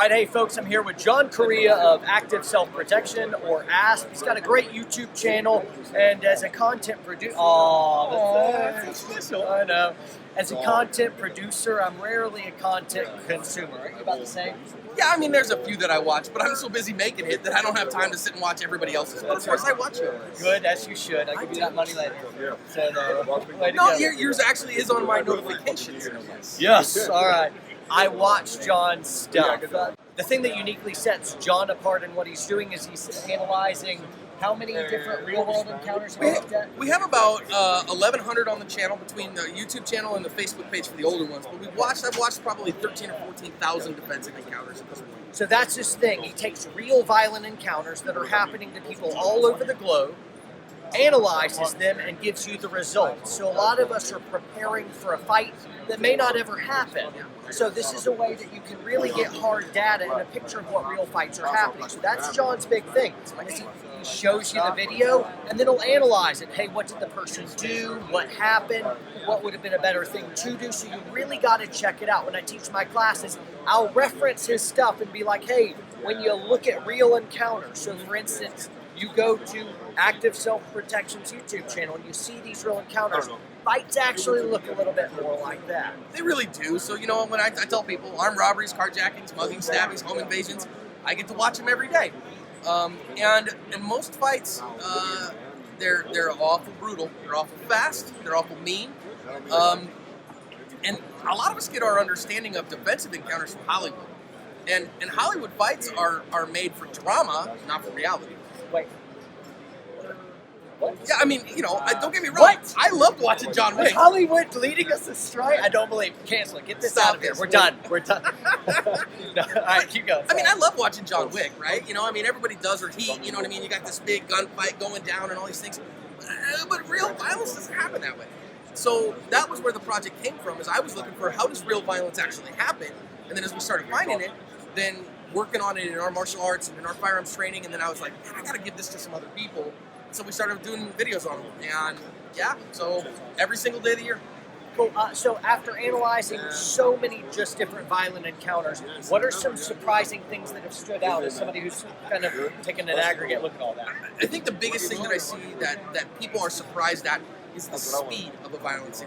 All right, hey folks, I'm here with John Correa of Active Self Protection, or ASP. He's got a great YouTube channel, and as a content producer, that's special. I know. As a content producer, I'm rarely a content consumer. Are you about the same? Yeah, I mean, there's a few that I watch, but I'm so busy making it that I don't have time to sit and watch everybody else's. But of course, I watch yours. Good, as you should. I'll give you that money later. So, No, yours actually is on my notifications. Yes, all right. I watch John's stuff. The thing that uniquely sets John apart in what he's doing is he's analyzing how many different real-world encounters he looked at. We have about 1,100 on the channel between the YouTube channel and the Facebook page for the older ones. But I've watched probably 13 or 14,000 defensive encounters at this point. So that's his thing. He takes real violent encounters that are happening to people all over the globe, analyzes them, and gives you the results. So a lot of us are preparing for a fight that may not ever happen. So this is a way that you can really get hard data and a picture of what real fights are happening. So that's John's big thing. He shows you the video, and then he'll analyze it. Hey, what did the person do? What happened? What would have been a better thing to do? So you really got to check it out. When I teach my classes, I'll reference his stuff and be like, hey, when you look at real encounters, so for instance, you go to Active Self Protection's YouTube channel and you see these real encounters, fights actually look a little bit more like that. They really do. So, you know, when I tell people armed robberies, carjackings, muggings, stabbings, home invasions, I get to watch them every day. And in most fights, they're awful brutal. They're awful fast. They're awful mean. And a lot of us get our understanding of defensive encounters from Hollywood. And Hollywood fights are made for drama, not for reality. Wait. What? Yeah, I mean, you know, don't get me wrong. What? I loved watching John Wick. Is Hollywood leading us astray? I don't believe. Cancel it. Get this out of here. We're done. We're done. No, all right, keep going. I mean, I love watching John Wick, right? You know, I mean, everybody does, or Heat, you know what I mean? You got this big gunfight going down and all these things. But real violence doesn't happen that way. So that was where the project came from, is I was looking for how does real violence actually happen? And then as we started finding it, then working on it in our martial arts and in our firearms training, and then I was like, man, I got to give this to some other people. So we started doing videos on them, and yeah, so every single day of the year. Cool. So after analyzing so many just different violent encounters, what are some surprising things that have stood out as somebody who's kind of taken an aggregate look at all that? I think the biggest thing that I see that people are surprised at is the speed of a violent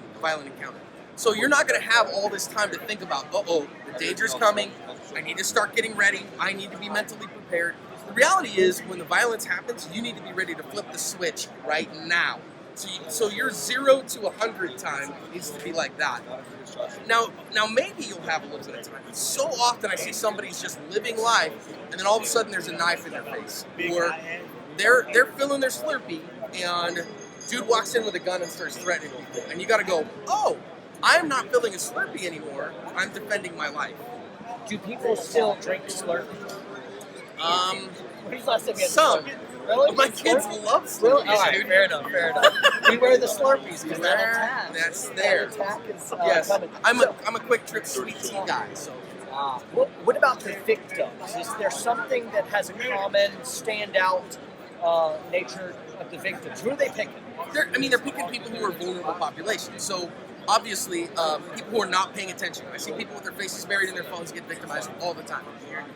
encounter. So you're not going to have all this time to think about, the danger's coming, I need to start getting ready, I need to be mentally prepared. The reality is, when the violence happens, you need to be ready to flip the switch right now. So your 0 to 100 time needs to be like that. Now maybe you'll have a little bit of time. So often I see somebody's just living life, and then all of a sudden there's a knife in their face, or they're filling their Slurpee, and dude walks in with a gun and starts threatening people, and you got to go, oh, I'm not filling a Slurpee anymore. I'm defending my life. Do people still drink Slurpee? When's the last time you had Some. Slurpee? Really? My kids love Slurpees, Really? All right, dude. fair enough. Beware the Slurpees, because that attack. That's there. That attack is Yes, coming. I'm a quick trip sweet tea guy. So What about the victims? Is there something that has a common standout nature of the victims? Who are they picking? they're picking people who are vulnerable populations. So obviously, people who are not paying attention. I see people with their faces buried in their phones get victimized all the time.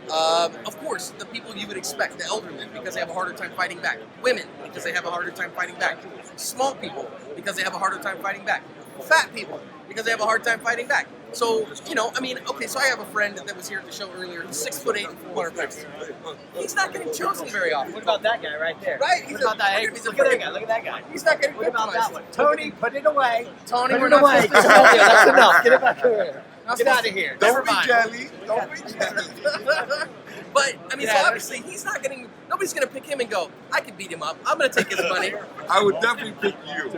Of course, the people you would expect, the elderly, because they have a harder time fighting back. Women, because they have a harder time fighting back. Small people, because they have a harder time fighting back. Fat people, because they have a hard time fighting back. So, so I have a friend that was here at the show earlier. He's 6'8" and 400 pounds. He's not getting chosen very often. What about that guy right there? Right? What about that? Hey, look at that guy. Look at that guy. He's not getting What about victimized. that one? Tony, put it away. Tony, Put we're it not away. supposed to- That's enough. Get it back here. Get out of here. Never Don't be mind. jelly. Don't be jelly. But, so Yeah. obviously, nobody's going to pick him and go, I can beat him up. I'm going to take his money. I would definitely pick you.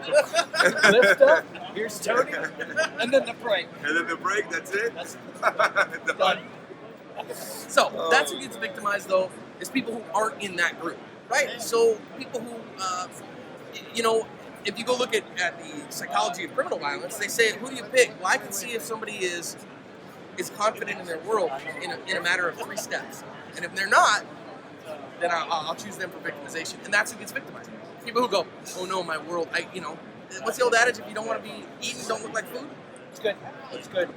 Lift up. Here's Tony. And then the break. And then the break, that's it. That's Done. So, that's who gets victimized, though, is people who aren't in that group, right? So, people who, if you go look at the psychology of criminal violence, they say, who do you pick? Well, I can see if somebody is confident in their world in a matter of 3 steps. And if they're not, then I'll choose them for victimization. And that's who gets victimized. People who go, oh no, my world, what's the old adage? If you don't want to be eaten, don't look like food? good. That's good.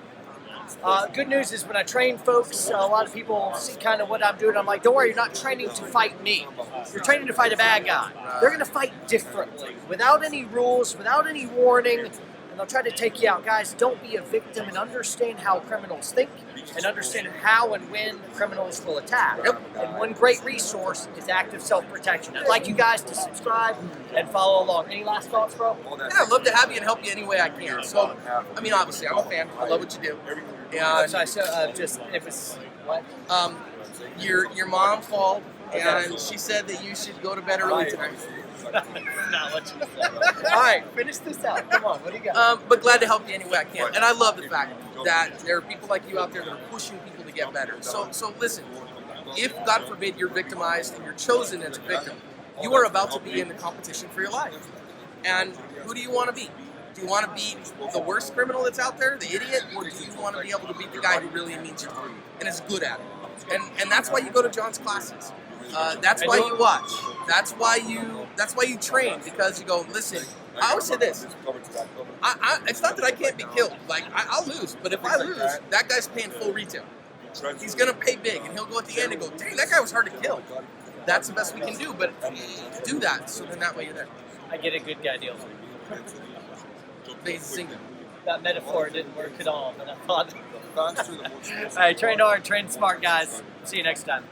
Good news is when I train folks, a lot of people see kind of what I'm doing. I'm like, don't worry, you're not training to fight me. You're training to fight a bad guy. They're going to fight differently, without any rules, without any warning, and they'll try to take you out. Guys, don't be a victim and understand how criminals think and understand how and when criminals will attack. And one great resource is active self-protection. I'd like you guys to subscribe and follow along. Any last thoughts, bro? Yeah, I'd love to have you and help you any way I can. So, I mean, obviously, I'm a fan. I love what you do. And So it was what? your mom called and she said that you should go to bed early tonight. Not what you said. All right, finish this out. Come on, what do you got? But glad to help you any way I can. And I love the fact that there are people like you out there that are pushing people to get better. So listen, if God forbid you're victimized and you're chosen as a victim, you are about to be in the competition for your life. And who do you want to be? Do you want to beat the worst criminal that's out there, the idiot, or do you want to be able to beat the guy who really means you and is good at it? And that's why you go to John's classes. That's why you watch. That's why you train, because you go, listen, I always say this. It's not that I can't be killed. Like, I'll lose. But if I lose, that guy's paying full retail. He's going to pay big. And he'll go at the end and go, dang, that guy was hard to kill. That's the best we can do. But do that, so then that way you're there. I get a good guy deal. Single. That metaphor didn't work at all, but I thought. All right, train hard, train smart, guys. See you next time.